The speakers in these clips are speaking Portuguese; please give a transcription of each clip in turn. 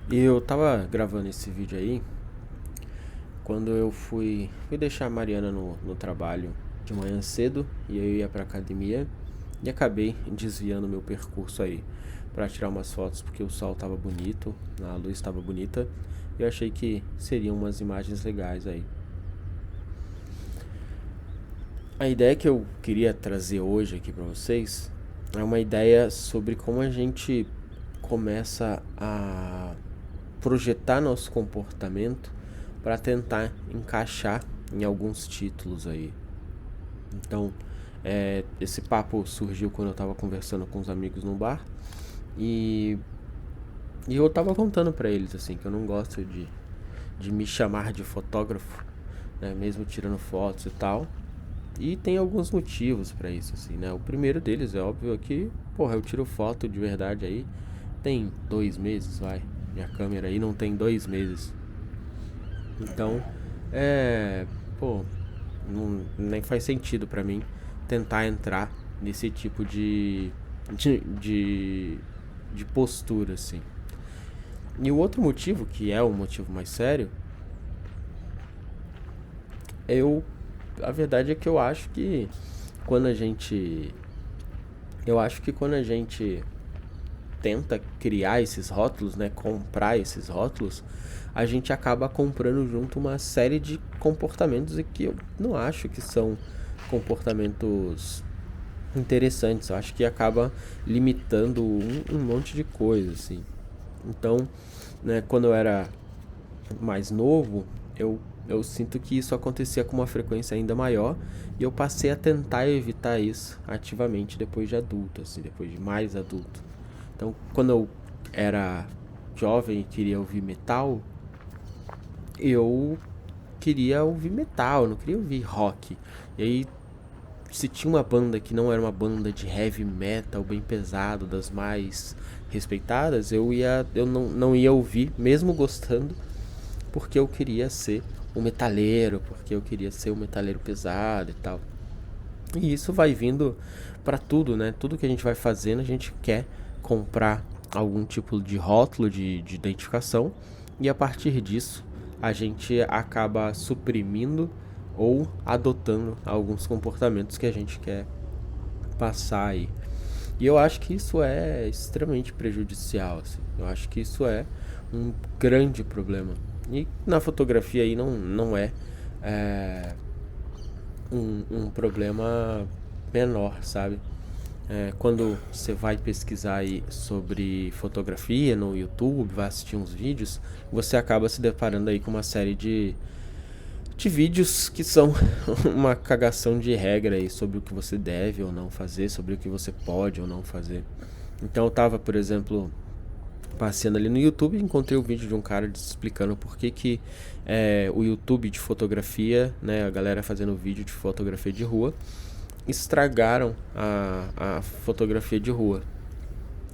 E eu tava gravando esse vídeo aí quando eu fui deixar a Mariana no trabalho de manhã cedo e eu ia pra academia e acabei desviando meu percurso aí pra tirar umas fotos porque o sol tava bonito, a luz estava bonita e eu achei que seriam umas imagens legais aí. A ideia que eu queria trazer hoje aqui pra vocês é uma ideia sobre como a gente começa a projetar nosso comportamento para tentar encaixar em alguns títulos aí. Então, esse papo surgiu quando eu estava conversando com os amigos no bar e, e eu estava contando para eles assim que eu não gosto de me chamar de fotógrafo, né, mesmo tirando fotos e tal. E tem alguns motivos para isso, assim, né? O primeiro deles é óbvio que, porra, eu tiro foto de verdade aí tem 2 meses, vai. Minha câmera aí não tem 2 meses. Então, é. Pô, nem faz sentido pra mim tentar entrar nesse tipo de, de, de postura, assim. E o outro motivo, que é o motivo mais sério, eu. A verdade é que eu acho que quando a gente. Eu acho que quando a gente tenta criar esses rótulos, né, comprar esses rótulos, a gente acaba comprando junto uma série de comportamentos e que eu não acho que são comportamentos interessantes. Eu acho que acaba limitando um monte de coisa, assim. Então, né, quando eu era mais novo, eu sinto que isso acontecia com uma frequência ainda maior e eu passei a tentar evitar isso ativamente depois de adulto, assim, depois de mais adulto. Então, quando eu era jovem e queria ouvir metal, eu queria ouvir metal, eu não queria ouvir rock. E aí, se tinha uma banda que não era uma banda de heavy metal bem pesado, das mais respeitadas, eu não ia ouvir, mesmo gostando, porque eu queria ser um metaleiro, porque eu queria ser um metaleiro pesado e tal. E isso vai vindo para tudo, né? Tudo que a gente vai fazendo, a gente quer comprar algum tipo de rótulo de identificação e a partir disso a gente acaba suprimindo ou adotando alguns comportamentos que a gente quer passar aí. E eu acho que isso é extremamente prejudicial, assim. Eu acho que isso é um grande problema. E na fotografia aí não é um problema menor, sabe? Quando você vai pesquisar aí sobre fotografia no YouTube, vai assistir uns vídeos, você acaba se deparando aí com uma série de vídeos que são uma cagação de regra aí sobre o que você deve ou não fazer, sobre o que você pode ou não fazer. Então eu tava, por exemplo, passeando ali no YouTube e encontrei o vídeo de um cara explicando por que o YouTube de fotografia, né, a galera fazendo vídeo de fotografia de rua, estragaram a fotografia de rua.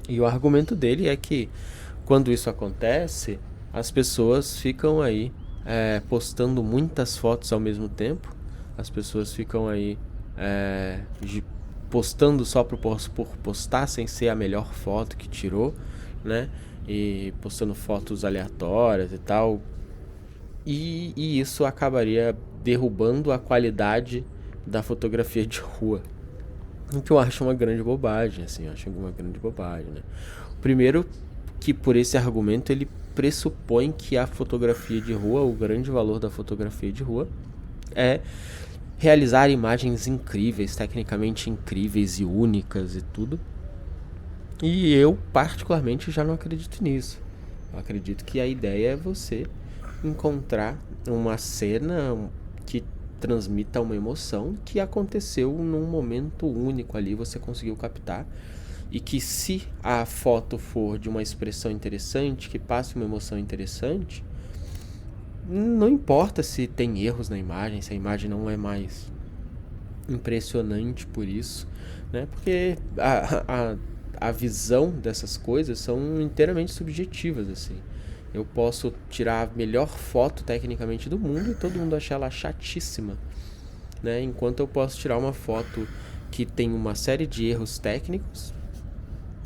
E o argumento dele é que quando isso acontece, as pessoas ficam aí postando muitas fotos ao mesmo tempo, as pessoas ficam aí é, postando só por postar sem ser a melhor foto que tirou, né? E postando fotos aleatórias e tal. E isso acabaria derrubando a qualidade da fotografia de rua. O que eu acho uma grande bobagem, assim, eu acho uma grande bobagem, né? Primeiro que por esse argumento ele pressupõe que a fotografia de rua, o grande valor da fotografia de rua é realizar imagens incríveis, tecnicamente incríveis e únicas e tudo. E eu particularmente já não acredito nisso. Eu acredito que a ideia é você encontrar uma cena que transmita uma emoção que aconteceu num momento único ali, você conseguiu captar. E que se a foto for de uma expressão interessante, que passe uma emoção interessante, não importa se tem erros na imagem, se a imagem não é mais impressionante por isso, né? Porque a visão dessas coisas são inteiramente subjetivas, assim. Eu posso tirar a melhor foto tecnicamente do mundo e todo mundo achar ela chatíssima, né? Enquanto eu posso tirar uma foto que tem uma série de erros técnicos,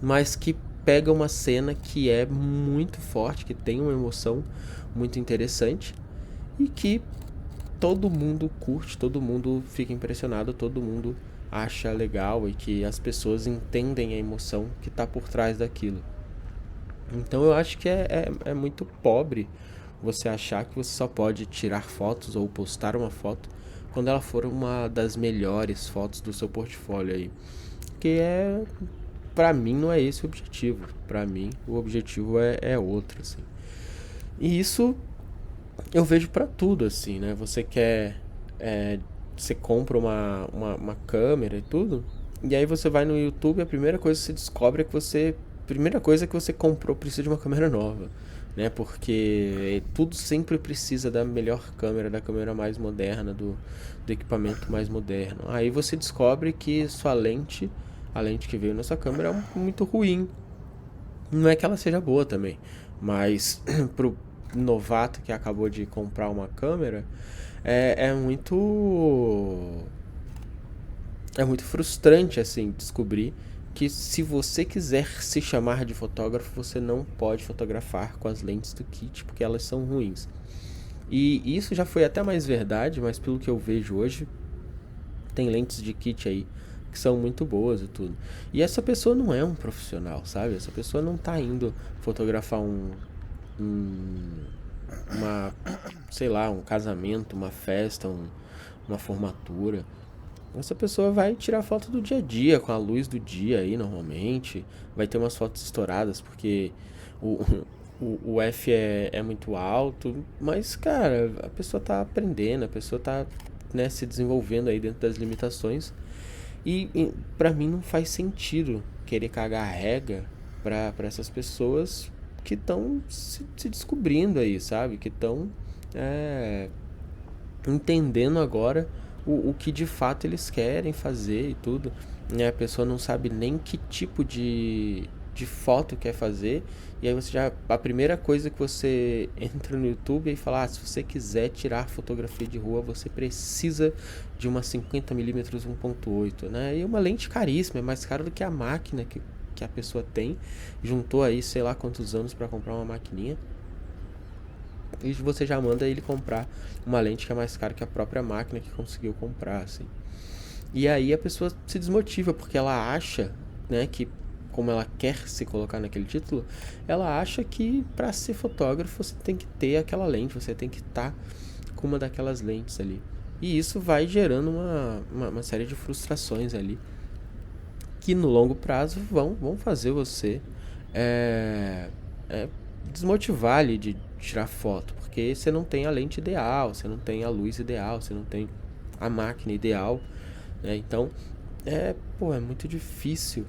mas que pega uma cena que é muito forte, que tem uma emoção muito interessante e que todo mundo curte, todo mundo fica impressionado, todo mundo acha legal e que as pessoas entendem a emoção que está por trás daquilo. Então eu acho que é muito pobre você achar que você só pode tirar fotos ou postar uma foto quando ela for uma das melhores fotos do seu portfólio aí. Que pra mim não é esse o objetivo. Pra mim o objetivo é outro, assim. E isso eu vejo pra tudo, assim, né? Você quer. Você compra uma câmera e tudo. E aí você vai no YouTube e a primeira coisa que você descobre é que você. Primeira coisa que você comprou precisa de uma câmera nova. Né? Porque tudo sempre precisa da melhor câmera, da câmera mais moderna, do equipamento mais moderno. Aí você descobre que sua lente, a lente que veio na sua câmera, é muito ruim. Não é que ela seja boa também, mas pro novato que acabou de comprar uma câmera, é muito frustrante assim descobrir que se você quiser se chamar de fotógrafo, você não pode fotografar com as lentes do kit porque elas são ruins. E isso já foi até mais verdade, mas pelo que eu vejo hoje, tem lentes de kit aí que são muito boas e tudo. E essa pessoa não é um profissional, sabe? Essa pessoa não tá indo fotografar um uma, sei lá, um casamento, uma festa, uma formatura. Essa pessoa vai tirar foto do dia a dia, com a luz do dia aí, normalmente. Vai ter umas fotos estouradas, porque o, o F é muito alto. Mas, cara, a pessoa tá aprendendo, a pessoa tá, né, se desenvolvendo aí dentro das limitações. E pra mim não faz sentido querer cagar a regra pra essas pessoas que estão se descobrindo aí, sabe? Que estão é, entendendo agora o que de fato eles querem fazer e tudo. Né? A pessoa não sabe nem que tipo de foto quer fazer. E aí você já. A primeira coisa que você entra no YouTube e fala, se você quiser tirar fotografia de rua, você precisa de uma 50mm 1.8, né? E uma lente caríssima, é mais cara do que a máquina que a pessoa tem. Juntou aí sei lá quantos anos para comprar uma maquininha. E você já manda ele comprar uma lente que é mais cara que a própria máquina que conseguiu comprar, assim. E aí a pessoa se desmotiva, porque ela acha, né, que como ela quer se colocar naquele título, ela acha que para ser fotógrafo você tem que ter aquela lente, você tem que estar com uma daquelas lentes ali. E isso vai gerando uma série de frustrações ali, que no longo prazo vão fazer você é, é, desmotivar ali de tirar foto, porque você não tem a lente ideal, você não tem a luz ideal, você não tem a máquina ideal, né? Então, é muito difícil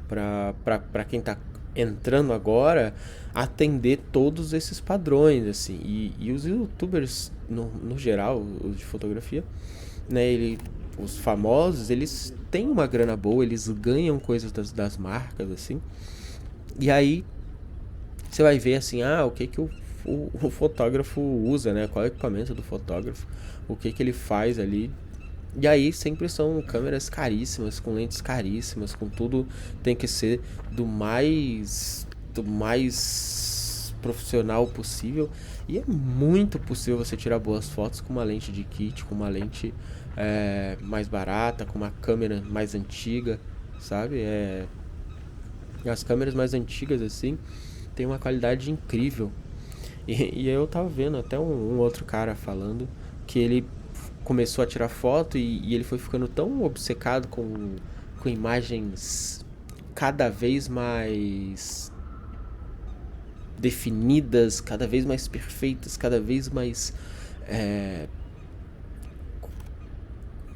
para quem tá entrando agora atender todos esses padrões, assim. E os youtubers, no geral, os de fotografia, né, os famosos, eles têm uma grana boa, eles ganham coisas das marcas, assim. E aí você vai ver assim, o que que o fotógrafo usa, né? Qual é o equipamento do fotógrafo, o que que ele faz ali. E aí sempre são câmeras caríssimas, com lentes caríssimas, com tudo tem que ser do mais profissional possível. E é muito possível você tirar boas fotos com uma lente de kit, com uma lente mais barata, com uma câmera mais antiga, sabe? As câmeras mais antigas assim tem uma qualidade incrível. E aí eu tava vendo até um outro cara falando que ele começou a tirar foto e ele foi ficando tão obcecado com imagens cada vez mais definidas, cada vez mais perfeitas, cada vez mais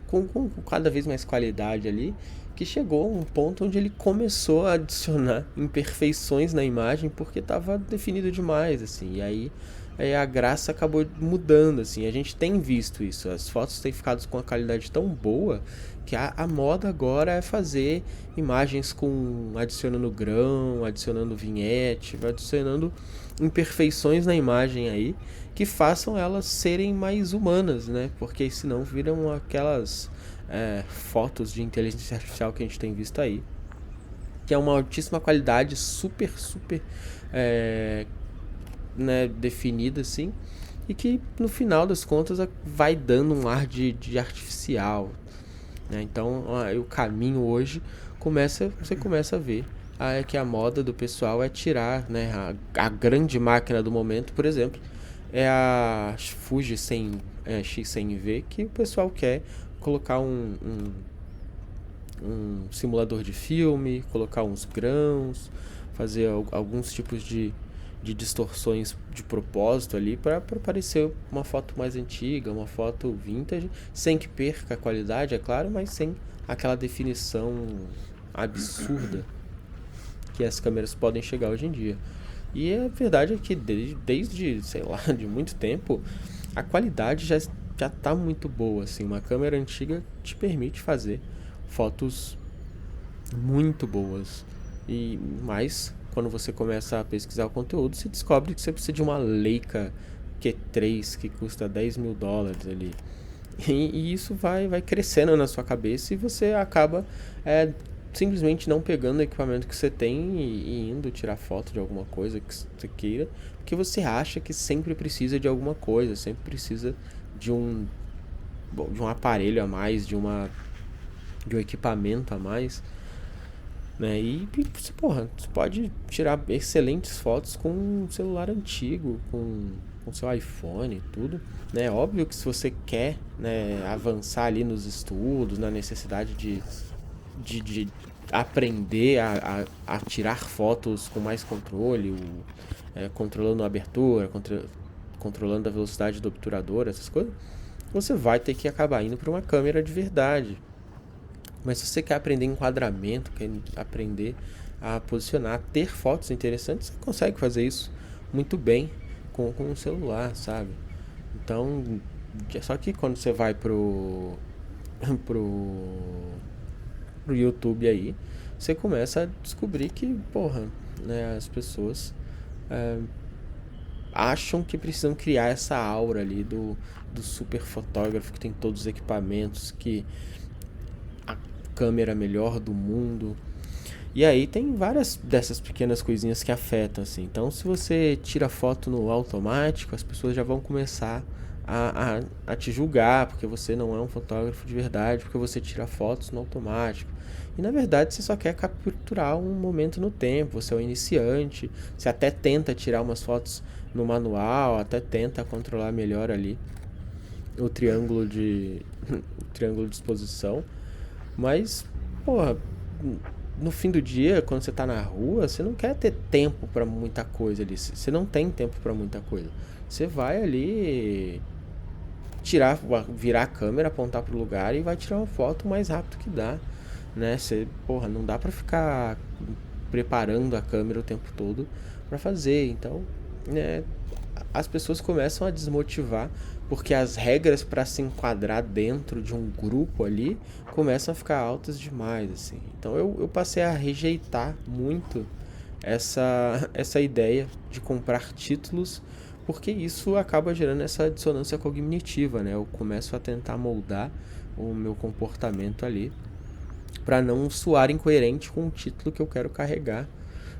com cada vez mais qualidade ali, que chegou a um ponto onde ele começou a adicionar imperfeições na imagem porque estava definido demais, assim. E aí a graça acabou mudando, assim. A gente tem visto isso, as fotos têm ficado com uma qualidade tão boa que a moda agora é fazer imagens com adicionando grão, adicionando vinhete, adicionando imperfeições na imagem aí que façam elas serem mais humanas, né? Porque senão viram aquelas fotos de inteligência artificial que a gente tem visto aí. que é uma altíssima qualidade, super, super é, né, definida assim, e que no final das contas vai dando um ar de artificial, né? Então o caminho hoje você começa a ver que a moda do pessoal é tirar, né, a grande máquina do momento, por exemplo, é a Fuji X100V, que o pessoal quer colocar um simulador de filme, colocar uns grãos, fazer alguns tipos de distorções de propósito ali para parecer uma foto mais antiga, uma foto vintage, sem que perca a qualidade, é claro, mas sem aquela definição absurda que as câmeras podem chegar hoje em dia. E a verdade é que desde sei lá, de muito tempo, a qualidade já tá muito boa, assim. Uma câmera antiga te permite fazer fotos muito boas. E mais, quando você começa a pesquisar o conteúdo, você descobre que você precisa de uma Leica Q3 que custa US$ 10.000 ali. E isso vai crescendo na sua cabeça e você acaba simplesmente não pegando o equipamento que você tem e indo tirar foto de alguma coisa que você queira, porque você acha que sempre precisa de alguma coisa, sempre precisa de de um aparelho a mais, de um equipamento a mais, né? E você, porra, você pode tirar excelentes fotos com um celular antigo, com seu iPhone e tudo, né? Óbvio que se você quer, né, avançar ali nos estudos, na necessidade de aprender a tirar fotos com mais controle, controlando a abertura, controlando a velocidade do obturador, essas coisas, você vai ter que acabar indo para uma câmera de verdade. Mas se você quer aprender enquadramento, quer aprender a posicionar, ter fotos interessantes, você consegue fazer isso muito bem com um celular, sabe? Então, só que quando você vai pro, pro YouTube aí, você começa a descobrir que, porra, né, as pessoas é, acham que precisam criar essa aura ali do super fotógrafo que tem todos os equipamentos, que a câmera melhor do mundo. E aí tem várias dessas pequenas coisinhas que afetam, assim. Então, se você tira foto no automático, as pessoas já vão começar a te julgar, porque você não é um fotógrafo de verdade, porque você tira fotos no automático. E na verdade você só quer capturar um momento no tempo, você é um iniciante, você até tenta tirar umas fotos no manual, até tenta controlar melhor ali o triângulo o triângulo de exposição, mas, porra, no fim do dia, quando você tá na rua, você não quer ter tempo pra muita coisa ali. Você não tem tempo pra muita coisa. Você vai ali virar a câmera, apontar pro lugar e vai tirar uma foto o mais rápido que dá, né? Você, porra, não dá pra ficar preparando a câmera o tempo todo pra fazer. Então, né, as pessoas começam a desmotivar porque as regras para se enquadrar dentro de um grupo ali começam a ficar altas demais, assim. Então eu passei a rejeitar muito essa ideia de comprar títulos, porque isso acaba gerando essa dissonância cognitiva, né? Eu começo a tentar moldar o meu comportamento ali para não soar incoerente com o título que eu quero carregar.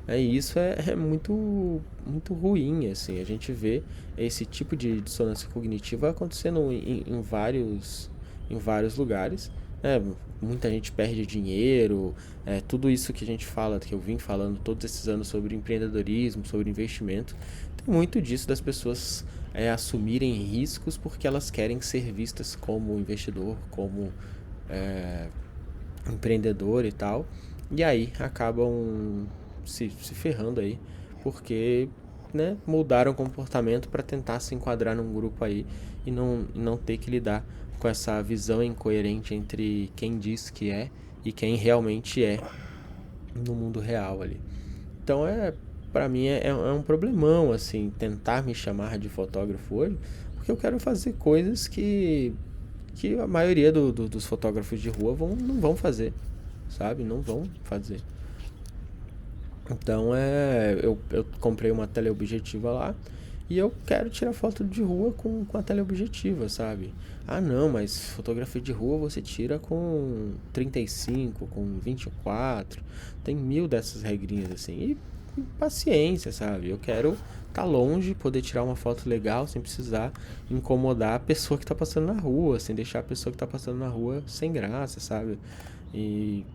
E isso é muito, muito ruim, assim. A gente vê esse tipo de dissonância cognitiva acontecendo em vários lugares. Muita gente perde dinheiro, tudo isso que a gente fala, que eu vim falando todos esses anos sobre empreendedorismo, sobre investimento, tem muito disso das pessoas assumirem riscos porque elas querem ser vistas como investidor, como empreendedor e tal, e aí acabam se ferrando aí, porque, né, mudaram o comportamento para tentar se enquadrar num grupo aí e não ter que lidar com essa visão incoerente entre quem diz que é e quem realmente é no mundo real ali. Então para mim é um problemão, assim, tentar me chamar de fotógrafo hoje, porque eu quero fazer coisas que a maioria dos fotógrafos de rua não vão fazer, sabe? Não vão fazer. Então eu comprei uma teleobjetiva lá E eu quero tirar foto de rua com a teleobjetiva, sabe? Ah, não, mas fotografia de rua você tira com 35, com 24. Tem mil dessas regrinhas assim. E paciência, sabe? Eu quero estar longe, poder tirar uma foto legal sem precisar incomodar a pessoa que tá passando na rua, sem deixar a pessoa que tá passando na rua sem graça, sabe? E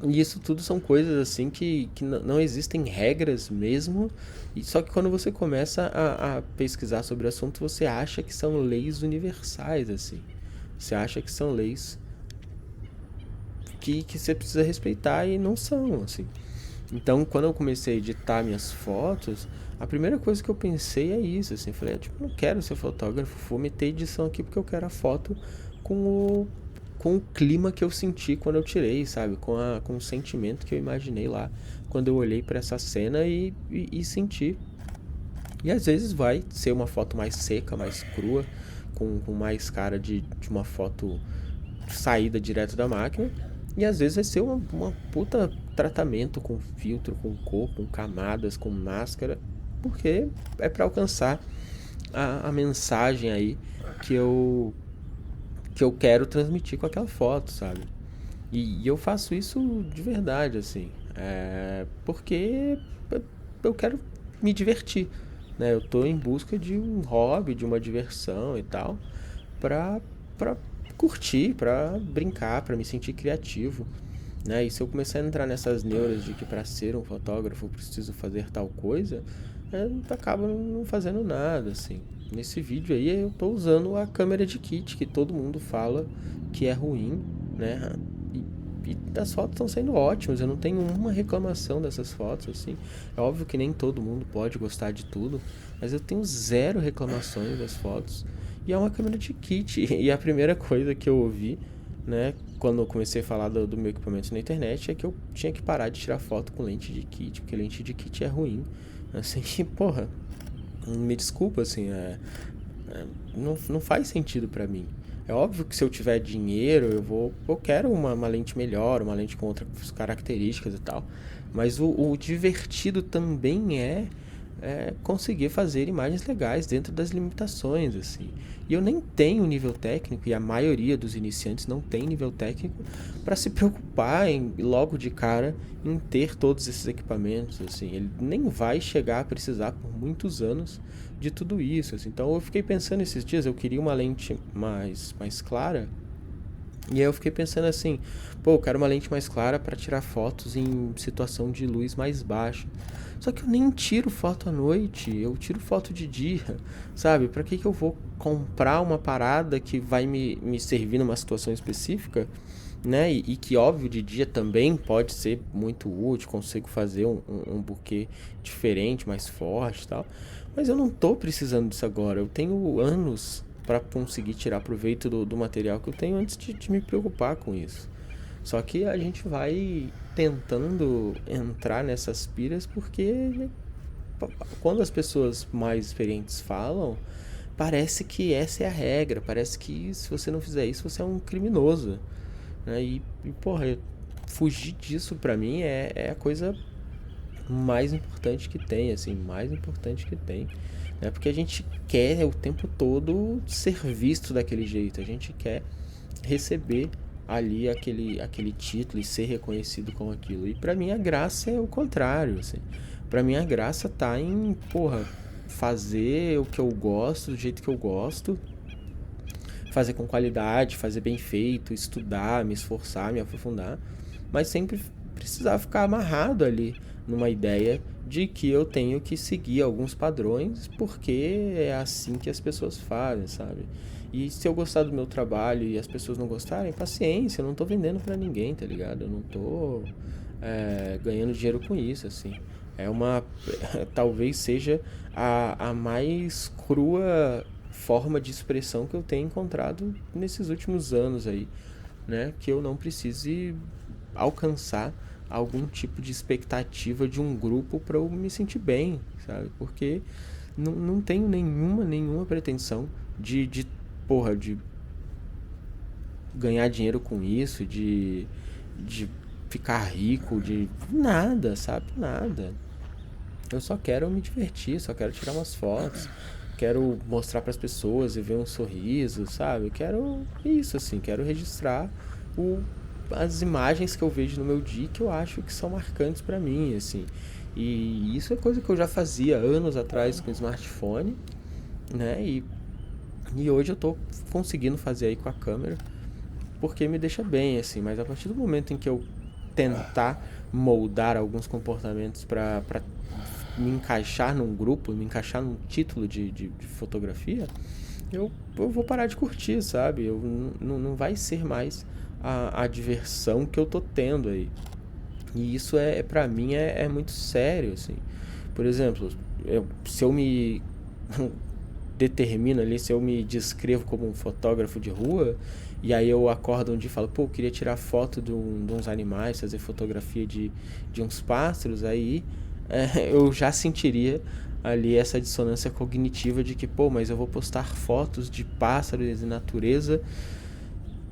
e isso tudo são coisas assim que não existem regras mesmo. E só que quando você começa a pesquisar sobre o assunto, você acha que são leis universais, assim. Você acha que são leis que você precisa respeitar e não são, assim. Então, quando eu comecei a editar minhas fotos, a primeira coisa que eu pensei é isso, assim, eu falei, tipo, não quero ser fotógrafo, vou meter edição aqui porque eu quero a foto com com o clima que eu senti quando eu tirei, sabe? Com o sentimento que eu imaginei lá quando eu olhei para essa cena e senti. E às vezes vai ser uma foto mais seca, mais crua, com mais cara de uma foto saída direto da máquina. E às vezes vai ser uma puta tratamento com filtro, com cor, com camadas, com máscara, porque é para alcançar a mensagem aí que eu, que eu quero transmitir com aquela foto, sabe? E eu faço isso de verdade, assim, porque eu quero me divertir, né? Eu tô em busca de um hobby, de uma diversão e tal, pra, pra curtir, pra brincar, pra me sentir criativo, né? E se eu começar a entrar nessas neuras de que para ser um fotógrafo eu preciso fazer tal coisa, acaba não fazendo nada, assim. Nesse vídeo aí eu tô usando a câmera de kit que todo mundo fala que é ruim, né? E as fotos estão sendo ótimas, eu não tenho uma reclamação dessas fotos, assim. É óbvio que nem todo mundo pode gostar de tudo, mas eu tenho zero reclamações das fotos. E é uma câmera de kit. E a primeira coisa que eu ouvi, né, quando eu comecei a falar do meu equipamento na internet, é que eu tinha que parar de tirar foto com lente de kit, porque lente de kit é ruim. Assim, porra, me desculpa, assim, não faz sentido pra mim. É óbvio que se eu tiver dinheiro, eu quero uma lente melhor, uma lente com outras características e tal. Mas o divertido também é conseguir fazer imagens legais dentro das limitações, assim. E eu nem tenho nível técnico, e a maioria dos iniciantes não tem nível técnico para se preocupar logo de cara em ter todos esses equipamentos, assim. Ele nem vai chegar a precisar por muitos anos de tudo isso, assim. Então eu fiquei pensando esses dias, eu queria uma lente mais clara, e aí eu fiquei pensando assim, pô, eu quero uma lente mais clara para tirar fotos em situação de luz mais baixa. Só que eu nem tiro foto à noite, eu tiro foto de dia, sabe? Pra que eu vou comprar uma parada que vai me servir numa situação específica, né? E que, óbvio, de dia também pode ser muito útil, consigo fazer um buquê diferente, mais forte e tal. Mas eu não tô precisando disso agora, eu tenho anos para conseguir tirar proveito do material que eu tenho antes de me preocupar com isso. Só que a gente vai tentando entrar nessas piras porque quando as pessoas mais experientes falam, parece que essa é a regra, parece que se você não fizer isso, você é um criminoso, né? Porra, fugir disso pra mim é a coisa mais importante que tem, assim, mais importante que tem, né? Porque a gente quer o tempo todo ser visto daquele jeito, a gente quer receber ali aquele título e ser reconhecido com aquilo. E pra mim a graça é o contrário, assim. Pra mim a graça tá em, porra, fazer o que eu gosto, do jeito que eu gosto, fazer com qualidade, fazer bem feito, estudar, me esforçar, me aprofundar, mas sempre precisar ficar amarrado ali numa ideia de que eu tenho que seguir alguns padrões porque é assim que as pessoas fazem, sabe? E se eu gostar do meu trabalho e as pessoas não gostarem, paciência, eu não tô vendendo pra ninguém, tá ligado? Eu não tô ganhando dinheiro com isso, assim. É uma. Talvez seja a mais crua forma de expressão que eu tenho encontrado nesses últimos anos aí, né? Que eu não precise alcançar algum tipo de expectativa de um grupo para eu me sentir bem, sabe? Porque não tenho nenhuma pretensão porra, de ganhar dinheiro com isso, de ficar rico, de nada, sabe? Nada. Eu só quero me divertir, só quero tirar umas fotos, quero mostrar para as pessoas e ver um sorriso, sabe? Quero isso, assim, quero registrar o, as imagens que eu vejo no meu dia que eu acho que são marcantes para mim, assim. E isso é coisa que eu já fazia anos atrás com o smartphone, né? E hoje eu tô conseguindo fazer aí com a câmera, porque me deixa bem, assim. Mas a partir do momento em que eu tentar moldar alguns comportamentos para me encaixar num grupo, me encaixar num título de fotografia, eu vou parar de curtir, sabe? Não vai ser mais a diversão que eu tô tendo aí. E isso para mim é muito sério, assim. Por exemplo, se eu me determino ali, se eu me descrevo como um fotógrafo de rua, e aí eu acordo um dia e falo, pô, eu queria tirar foto de uns animais, fazer fotografia de uns pássaros, aí eu já sentiria ali essa dissonância cognitiva de que, pô, mas eu vou postar fotos de pássaros e natureza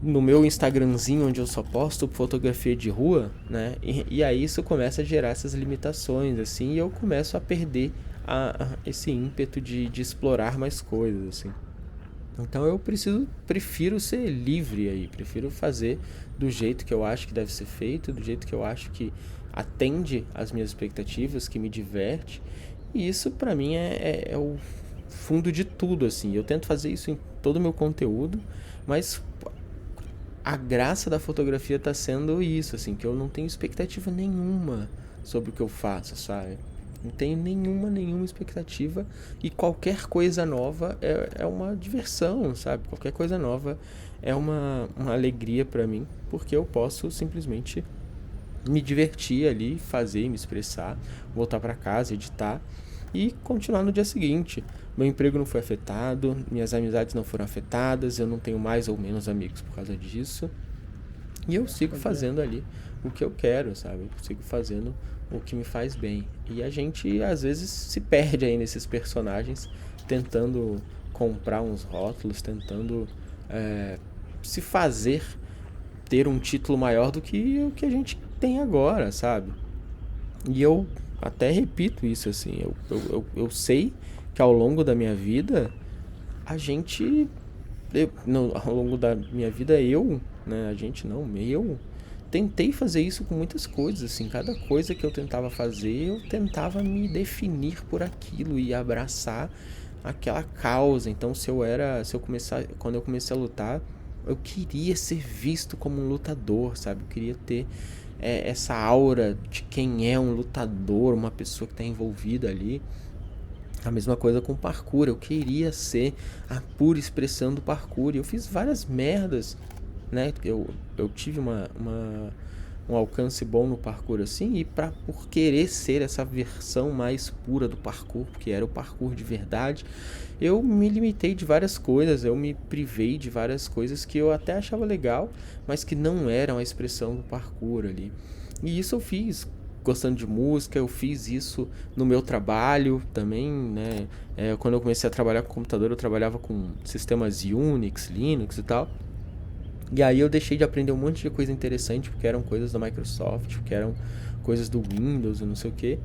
no meu Instagramzinho, onde eu só posto fotografia de rua, né? E aí isso começa a gerar essas limitações, assim, e eu começo a perder esse ímpeto de explorar mais coisas, assim. Então eu prefiro ser livre aí, prefiro fazer do jeito que eu acho que deve ser feito, do jeito que eu acho que atende às minhas expectativas, que me diverte. E isso pra mim é o fundo de tudo, assim. Eu tento fazer isso em todo o meu conteúdo, mas a graça da fotografia tá sendo isso, assim, que eu não tenho expectativa nenhuma sobre o que eu faço, sabe? Não tenho nenhuma expectativa, e qualquer coisa nova é uma diversão, sabe? Qualquer coisa nova é uma alegria pra mim, porque eu posso simplesmente me divertir ali, fazer, me expressar, voltar pra casa, editar e continuar no dia seguinte. Meu emprego não foi afetado, minhas amizades não foram afetadas, eu não tenho mais ou menos amigos por causa disso. E eu sigo fazendo ali o que eu quero, sabe? Eu sigo fazendo o que me faz bem. E a gente às vezes se perde aí nesses personagens, tentando comprar uns rótulos, tentando é, se fazer ter um título maior do que o que a gente tem agora, sabe? E eu até repito isso, assim, eu sei que ao longo da minha vida, a gente. Não, ao longo da minha vida, né? A gente não, eu tentei fazer isso com muitas coisas, assim, cada coisa que eu tentava fazer, eu tentava me definir por aquilo e abraçar aquela causa. Então, quando eu comecei a lutar, eu queria ser visto como um lutador, sabe? Eu queria ter essa aura de quem é um lutador, uma pessoa que está envolvida ali. A mesma coisa com parkour, eu queria ser a pura expressão do parkour. E eu fiz várias merdas, né? Eu tive um alcance bom no parkour assim, e por querer ser essa versão mais pura do parkour, porque era o parkour de verdade, eu me limitei de várias coisas, eu me privei de várias coisas que eu até achava legal, mas que não eram a expressão do parkour ali. E isso eu fiz gostando de música, eu fiz isso no meu trabalho também, né? Quando eu comecei a trabalhar com computador, eu trabalhava com sistemas Unix, Linux e tal. E aí eu deixei de aprender um monte de coisa interessante, porque eram coisas da Microsoft, porque eram coisas do Windows e não sei o que.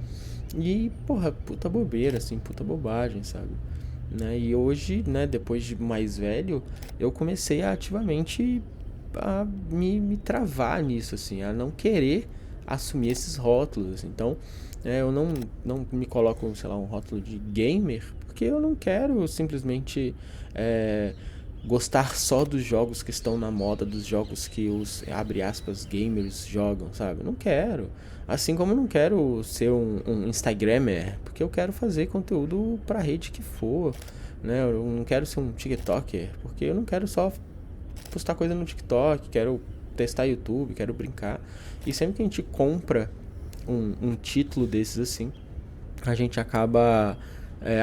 E, porra, puta bobeira, assim, puta bobagem, sabe? Né? E hoje, né, depois de mais velho, eu comecei a ativamente a me travar nisso, assim, a não querer assumir esses rótulos, assim. Então, eu não me coloco, sei lá, um rótulo de gamer, porque eu não quero simplesmente gostar só dos jogos que estão na moda, dos jogos que os, abre aspas, gamers jogam, sabe? Eu não quero. Assim como eu não quero ser um Instagrammer, porque eu quero fazer conteúdo pra rede que for, né? Eu não quero ser um TikToker, porque eu não quero só postar coisa no TikTok, quero testar YouTube, quero brincar. E sempre que a gente compra um título desses assim, a gente acaba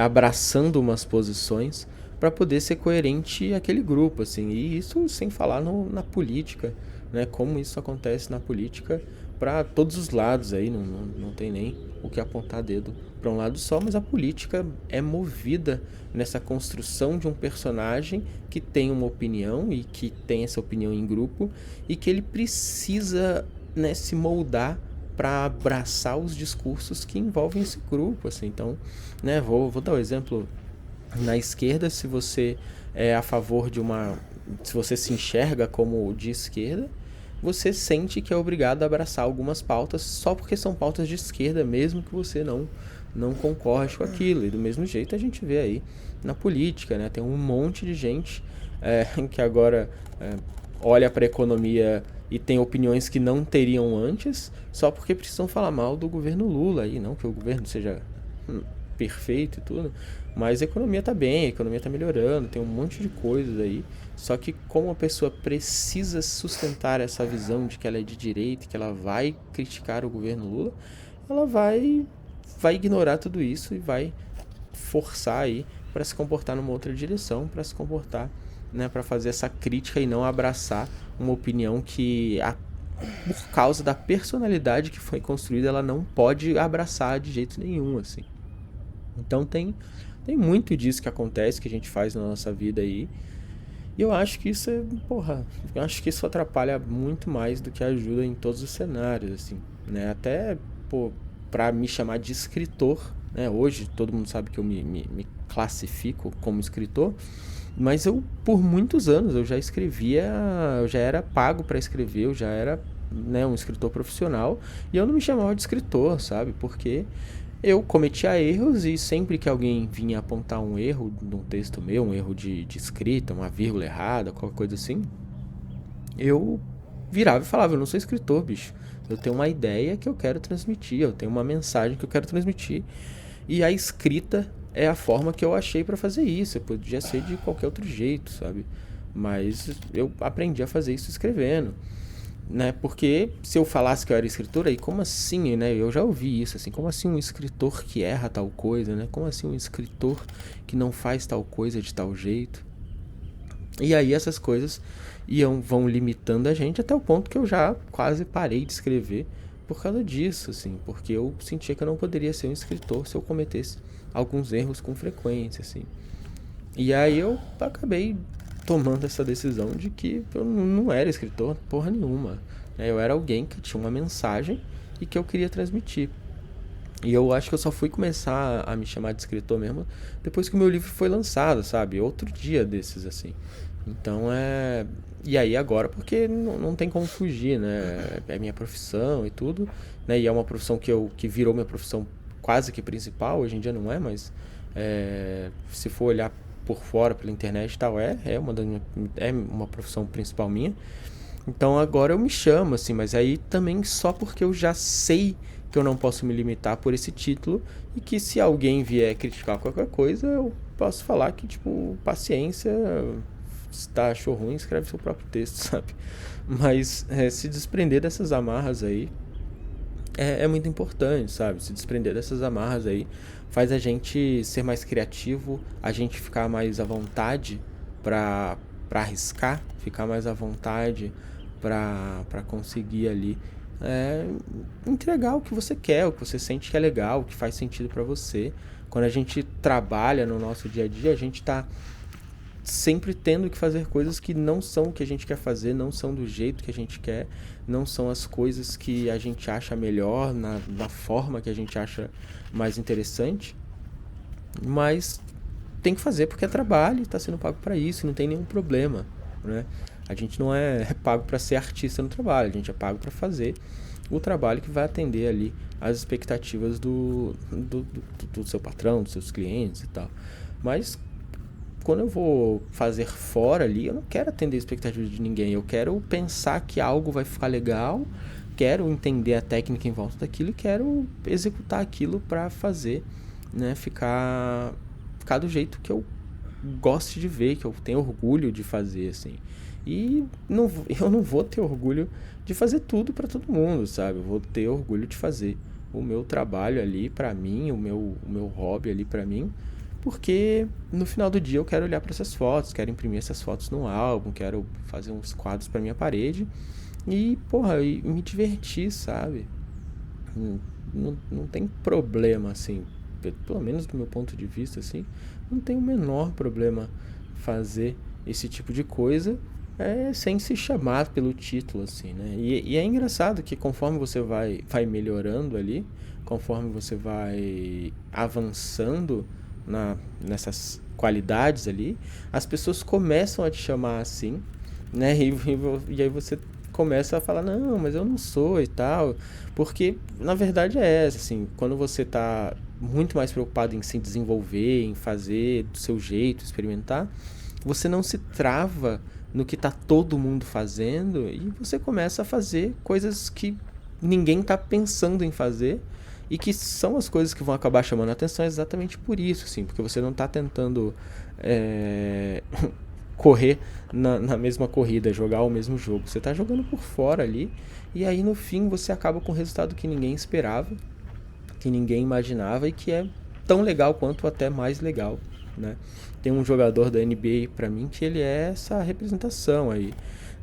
abraçando umas posições para poder ser coerente àquele grupo, assim. E isso sem falar na política, né? Como isso acontece na política para todos os lados aí, não tem nem o que apontar dedo para um lado só, mas a política é movida nessa construção de um personagem que tem uma opinião e que tem essa opinião em grupo e que ele precisa, né, se moldar para abraçar os discursos que envolvem esse grupo, assim. Então, né, vou dar um exemplo. Na esquerda, se você é a favor de uma... se você se enxerga como de esquerda, você sente que é obrigado a abraçar algumas pautas só porque são pautas de esquerda, mesmo que você não concorde com aquilo. E do mesmo jeito a gente vê aí na política, né? Tem um monte de gente que agora olha para a economia e tem opiniões que não teriam antes, só porque precisam falar mal do governo Lula. E não que o governo seja perfeito e tudo, mas a economia tá bem, a economia tá melhorando, tem um monte de coisas aí. Só que como a pessoa precisa sustentar essa visão de que ela é de direita, que ela vai criticar o governo Lula, ela vai ignorar tudo isso e vai forçar aí para se comportar numa outra direção, para se comportar, né, para fazer essa crítica e não abraçar uma opinião que por causa da personalidade que foi construída, ela não pode abraçar de jeito nenhum, assim. Então tem muito disso que acontece, que a gente faz na nossa vida aí. E eu acho que isso eu acho que isso atrapalha muito mais do que ajuda em todos os cenários, assim, né? Até, pra me chamar de escritor, né? Hoje todo mundo sabe que eu me classifico como escritor, mas por muitos anos, eu já escrevia, eu já era pago para escrever, eu já era, né, um escritor profissional, e eu não me chamava de escritor, sabe? Porque eu cometia erros e sempre que alguém vinha apontar um erro num texto meu, um erro de escrita, uma vírgula errada, qualquer coisa assim, eu virava e falava: eu não sou escritor, bicho. Eu tenho uma ideia que eu quero transmitir, eu tenho uma mensagem que eu quero transmitir. E a escrita é a forma que eu achei para fazer isso. Eu podia ser de qualquer outro jeito, sabe? Mas eu aprendi a fazer isso escrevendo, né? Porque se eu falasse que eu era escritor, aí como assim, né? Eu já ouvi isso, assim, como assim um escritor que erra tal coisa, né? Como assim um escritor que não faz tal coisa de tal jeito? E aí essas coisas vão limitando a gente até o ponto que eu já quase parei de escrever por causa disso, assim, porque eu sentia que eu não poderia ser um escritor se eu cometesse alguns erros com frequência, assim. E aí eu acabei tomando essa decisão de que eu não era escritor porra nenhuma. Eu era alguém que tinha uma mensagem e que eu queria transmitir. E eu acho que eu só fui começar a me chamar de escritor mesmo depois que o meu livro foi lançado, sabe? Outro dia desses, assim. Então E aí agora, porque não tem como fugir, né? É minha profissão e tudo, né? E é uma profissão que virou minha profissão quase que principal. Hoje em dia não é, mas se for olhar por fora, pela internet e tal, é uma profissão principal minha. Então agora eu me chamo, assim, mas aí também só porque eu já sei que eu não posso me limitar por esse título e que se alguém vier criticar qualquer coisa, eu posso falar que, tipo, paciência, se tá, achou ruim, escreve seu próprio texto, sabe? Mas se desprender dessas amarras aí é muito importante, sabe? Se desprender dessas amarras aí faz a gente ser mais criativo, a gente ficar mais à vontade para arriscar, ficar mais à vontade para conseguir ali entregar o que você quer, o que você sente que é legal, o que faz sentido para você. Quando a gente trabalha no nosso dia a dia, a gente tá sempre tendo que fazer coisas que não são o que a gente quer fazer, não são do jeito que a gente quer, não são as coisas que a gente acha melhor, na forma que a gente acha mais interessante, mas tem que fazer porque é trabalho e está sendo pago para isso, não tem nenhum problema, né? A gente não é pago para ser artista no trabalho, a gente é pago para fazer o trabalho que vai atender ali as expectativas do seu patrão, dos seus clientes e tal. Mas quando eu vou fazer fora ali, eu não quero atender a expectativa de ninguém. Eu quero pensar que algo vai ficar legal, quero entender a técnica em volta daquilo e quero executar aquilo para fazer, né, ficar do jeito que eu goste de ver, que eu tenho orgulho de fazer, assim. E eu não vou ter orgulho de fazer tudo para todo mundo, sabe? Eu vou ter orgulho de fazer o meu trabalho ali para mim, o meu hobby ali para mim, porque no final do dia eu quero olhar para essas fotos, quero imprimir essas fotos no álbum, quero fazer uns quadros para minha parede e, e me divertir, sabe? Não tem problema, assim, pelo menos do meu ponto de vista, assim, não tem o menor problema fazer esse tipo de coisa, sem se chamar pelo título, assim, né? E é engraçado que conforme você vai melhorando ali, conforme você vai avançando nessas qualidades ali, as pessoas começam a te chamar assim, né? E aí você começa a falar, não, mas eu não sou e tal. Porque, na verdade, é essa, assim, quando você tá muito mais preocupado em se desenvolver, em fazer do seu jeito, experimentar, você não se trava no que tá todo mundo fazendo e você começa a fazer coisas que ninguém tá pensando em fazer e que são as coisas que vão acabar chamando a atenção exatamente por isso, assim, porque você não tá tentando é, correr na mesma corrida, jogar o mesmo jogo. Você tá jogando por fora ali e aí no fim você acaba com um resultado que ninguém esperava, que ninguém imaginava e que é tão legal quanto até mais legal, né? Tem um jogador da NBA pra mim que ele é essa representação aí.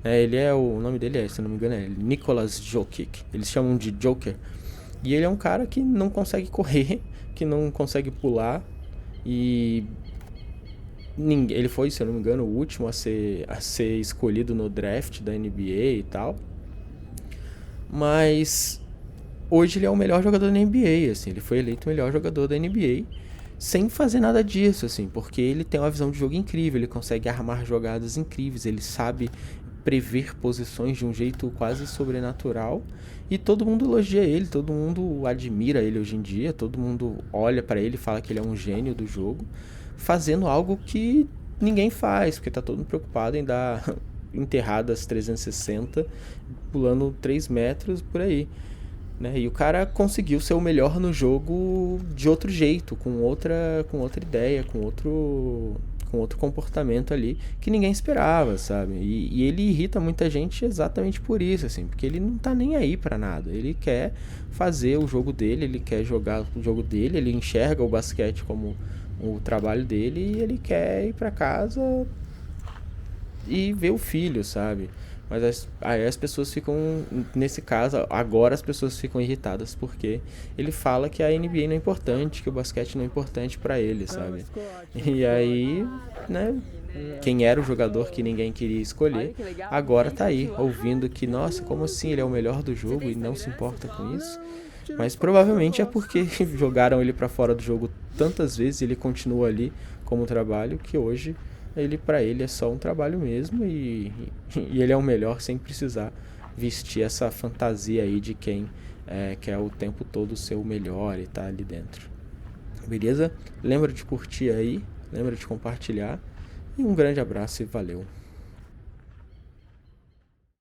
Ele é o nome dele se não me engano, é Nikolas Jokic. Eles chamam de Joker. E ele é um cara que não consegue correr, que não consegue pular e ele foi, se eu não me engano, o último a ser escolhido no draft da NBA e tal. Mas hoje ele é o melhor jogador da NBA, assim, ele foi eleito o melhor jogador da NBA sem fazer nada disso, assim, porque ele tem uma visão de jogo incrível, ele consegue armar jogadas incríveis, ele sabe prever posições de um jeito quase sobrenatural e todo mundo elogia ele, todo mundo admira ele hoje em dia, todo mundo olha pra ele e fala que ele é um gênio do jogo, fazendo algo que ninguém faz, porque tá todo mundo preocupado em dar enterradas 360, pulando 3 metros por aí. Né? E o cara conseguiu ser o melhor no jogo de outro jeito, com outra ideia, com outro comportamento ali que ninguém esperava, sabe? E ele irrita muita gente exatamente por isso, assim, porque ele não tá nem aí pra nada. Ele quer fazer o jogo dele, ele quer jogar o jogo dele, ele enxerga o basquete como o trabalho dele e ele quer ir pra casa e ver o filho, sabe? Mas aí as pessoas ficam, nesse caso, agora as pessoas ficam irritadas porque ele fala que a NBA não é importante, que o basquete não é importante pra ele, sabe? E aí, né, quem era o jogador que ninguém queria escolher, agora tá aí, ouvindo que, nossa, como assim ele é o melhor do jogo e não se importa com isso? Mas provavelmente é porque jogaram ele pra fora do jogo tantas vezes e ele continua ali como trabalho que hoje para ele é só um trabalho mesmo e ele é o melhor sem precisar vestir essa fantasia aí de quem quer o tempo todo ser o melhor e tá ali dentro. Beleza? Lembra de curtir aí, lembra de compartilhar e um grande abraço e valeu.